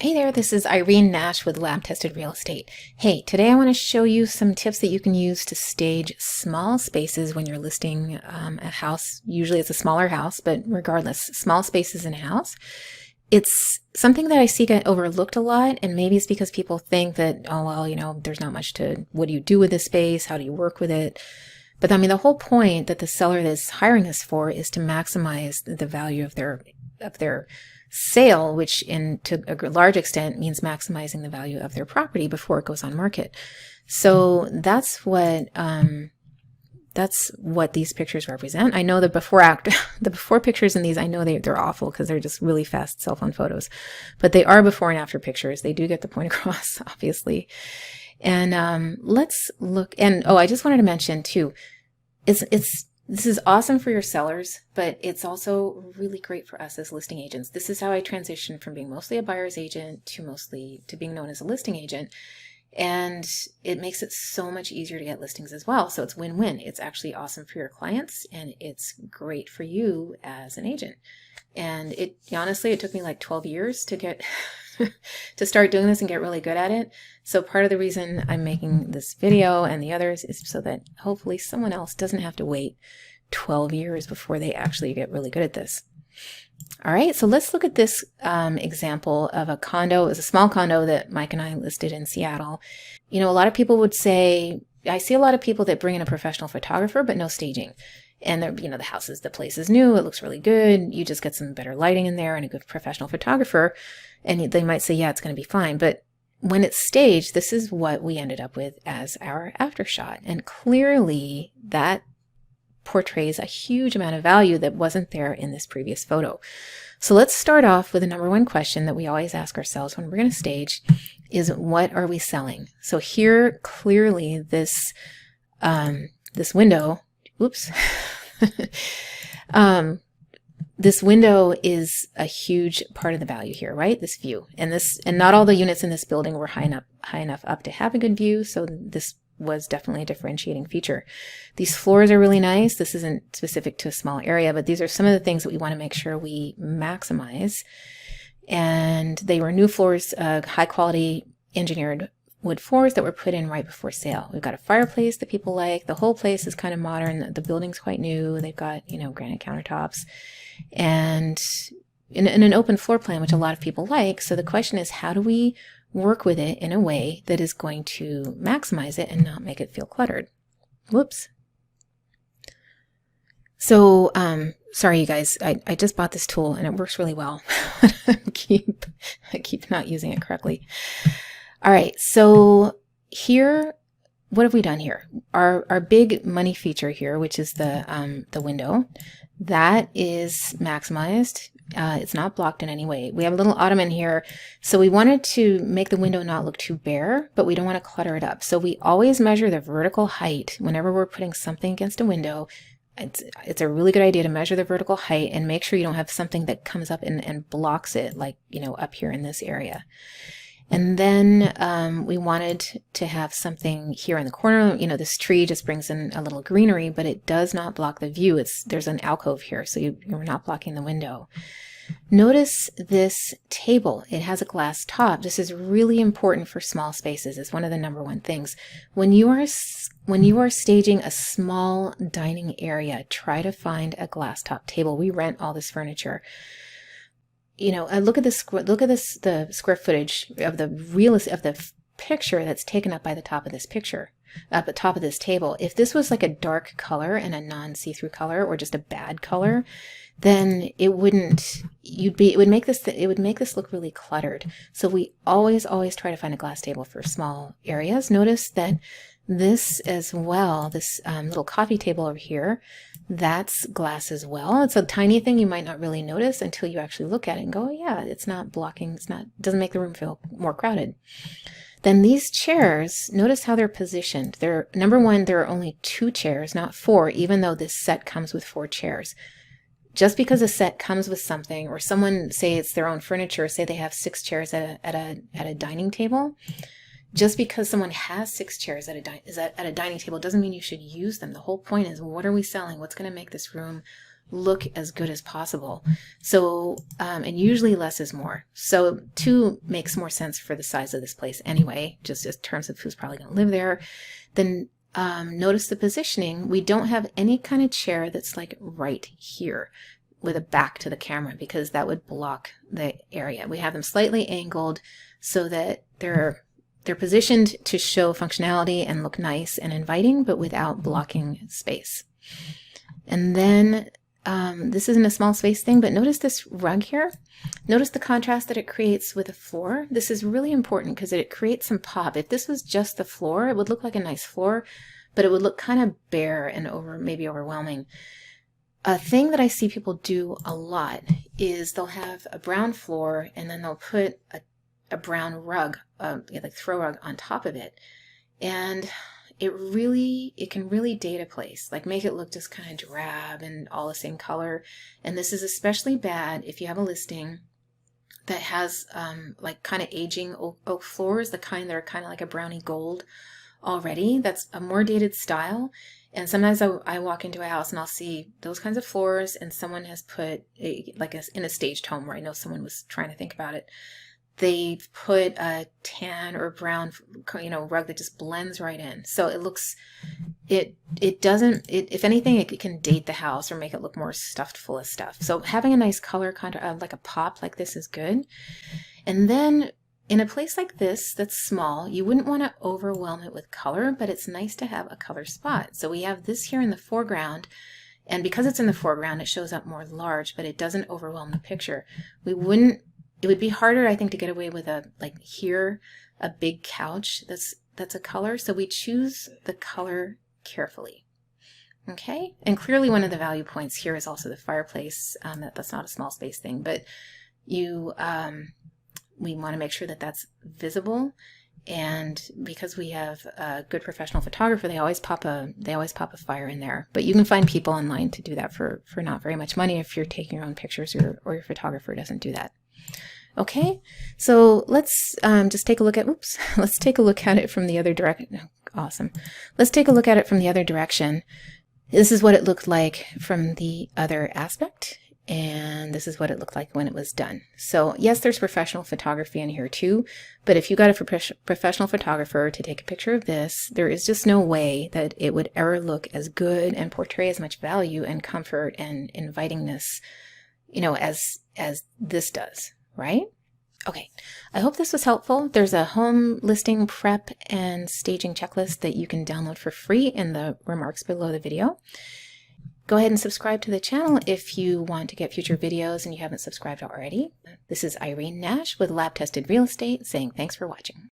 Hey there, this is Irene Nash with Lab Tested Real Estate. Hey, today I want to show you some tips that you can use to stage small spaces when you're listing a house. Usually it's a smaller house, but regardless, small spaces in a house. It's something that I see get overlooked a lot, and maybe it's because people think that, oh, well, there's not much to, what do you do with this space? How do you work with it? But I mean, the whole point that the seller that's hiring us for is to maximize the value of their sale, which to a large extent means maximizing the value of their property before it goes on market. So that's what these pictures represent. I know the before pictures in these, I know they're awful because they're just really fast cell phone photos, but they are before and after pictures. They do get the point across, obviously. And let's look. And I just wanted to mention too, this is awesome for your sellers, but it's also really great for us as listing agents. This is how I transitioned from being mostly a buyer's agent to being known as a listing agent. And it makes it so much easier to get listings as well. So it's win-win. It's actually awesome for your clients and it's great for you as an agent. And honestly, it took me like 12 years to get to start doing this and get really good at it. So part of the reason I'm making this video and the others is so that hopefully someone else doesn't have to wait 12 years before they actually get really good at this. All right, so let's look at this example of a condo. It was a small condo that Mike and I listed in Seattle. A lot of people would say, I see a lot of people that bring in a professional photographer, but no staging. And the place is new. It looks really good. You just get some better lighting in there and a good professional photographer. And they might say, yeah, it's going to be fine. But when it's staged, this is what we ended up with as our after shot. And clearly that portrays a huge amount of value that wasn't there in this previous photo. So let's start off with the number one question that we always ask ourselves when we're going to stage is, what are we selling? So here, clearly this window, oops, this window is a huge part of the value here, right? This view, and not all the units in this building were high enough up to have a good view. So this was definitely a differentiating feature. These floors are really nice. This isn't specific to a small area, but these are some of the things that we want to make sure we maximize. And they were new floors, high quality engineered wood floors that were put in right before sale. We've got a fireplace that people like. The whole place is kind of modern. The building's quite new. They've got, granite countertops and in an open floor plan, which a lot of people like. So the question is, how do we work with it in a way that is going to maximize it and not make it feel cluttered? Whoops. So, sorry, you guys, I just bought this tool and it works really well. I keep not using it correctly. All right. So here, what have we done here? Our big money feature here, which is the window, that is maximized. It's not blocked in any way. We have a little ottoman here. So we wanted to make the window not look too bare, but we don't want to clutter it up. So we always measure the vertical height whenever we're putting something against a window. It's a really good idea to measure the vertical height and make sure you don't have something that comes up and blocks it, like, up here in this area. And then we wanted to have something here in the corner. This tree just brings in a little greenery, but it does not block the view. There's an alcove here, so you're not blocking the window. Notice this table. It has a glass top. This is really important for small spaces. It's one of the number one things. When you are staging a small dining area, try to find a glass top table. We rent all this furniture. Look at this. The square footage of the picture that's taken up by the top of this picture, at the top of this table. If this was like a dark color and a non-see-through color, or just a bad color, then it would make this look really cluttered. So we always try to find a glass table for small areas. Notice that this as well, this little coffee table over here, that's glass as well. It's a tiny thing you might not really notice until you actually look at it and go, oh, yeah, it's not blocking. Doesn't make the room feel more crowded. Then these chairs, notice how they're positioned. Number one, there are only 2 chairs, not 4, even though this set comes with 4 chairs. Just because a set comes with something, or someone say it's their own furniture, say they have 6 chairs at a dining table, just because someone has 6 chairs at a dining table doesn't mean you should use them. The whole point is, what are we selling? What's going to make this room look as good as possible. So, and usually less is more. So 2 makes more sense for the size of this place anyway, just in terms of who's probably going to live there. Then notice the positioning. We don't have any kind of chair that's like right here with a back to the camera, because that would block the area. We have them slightly angled so that they're positioned to show functionality and look nice and inviting, but without blocking space. And then this isn't a small space thing, but notice this rug here. Notice the contrast that it creates with the floor. This is really important because it creates some pop. If this was just the floor, it would look like a nice floor, but it would look kind of bare and maybe overwhelming. A thing that I see people do a lot is they'll have a brown floor and then they'll put a brown rug, like throw rug on top of it. And it can really date a place, like make it look just kind of drab and all the same color. And this is especially bad if you have a listing that has like kind of aging oak floors, the kind that are kind of like a brownie gold already. That's a more dated style. And sometimes I walk into a house and I'll see those kinds of floors, and someone has put in a staged home where I know someone was trying to think about it. They put a tan or brown, rug that just blends right in. So it looks, if anything, it can date the house or make it look more stuffed full of stuff. So having a nice color contrast, like a pop like this, is good. And then in a place like this that's small, you wouldn't want to overwhelm it with color, but it's nice to have a color spot. So we have this here in the foreground, and because it's in the foreground, it shows up more large, but it doesn't overwhelm the picture. It would be harder, I think, to get away with a big couch that's a color. So we choose the color carefully. Okay, and clearly one of the value points here is also the fireplace. That's not a small space thing, but we want to make sure that that's visible. And because we have a good professional photographer, they always pop a fire in there. But you can find people online to do that for not very much money if you're taking your own pictures or your photographer doesn't do that. Okay, so let's just take a look at, let's take a look at it from the other direction. Awesome. Let's take a look at it from the other direction. This is what it looked like from the other aspect, and this is what it looked like when it was done. So yes, there's professional photography in here too, but if you got a professional photographer to take a picture of this, there is just no way that it would ever look as good and portray as much value and comfort and invitingness, as this does. Right? Okay, I hope this was helpful. There's a home listing prep and staging checklist that you can download for free in the remarks below the video. Go ahead and subscribe to the channel if you want to get future videos and you haven't subscribed already. This is Irene Nash with Lab Tested Real Estate saying thanks for watching.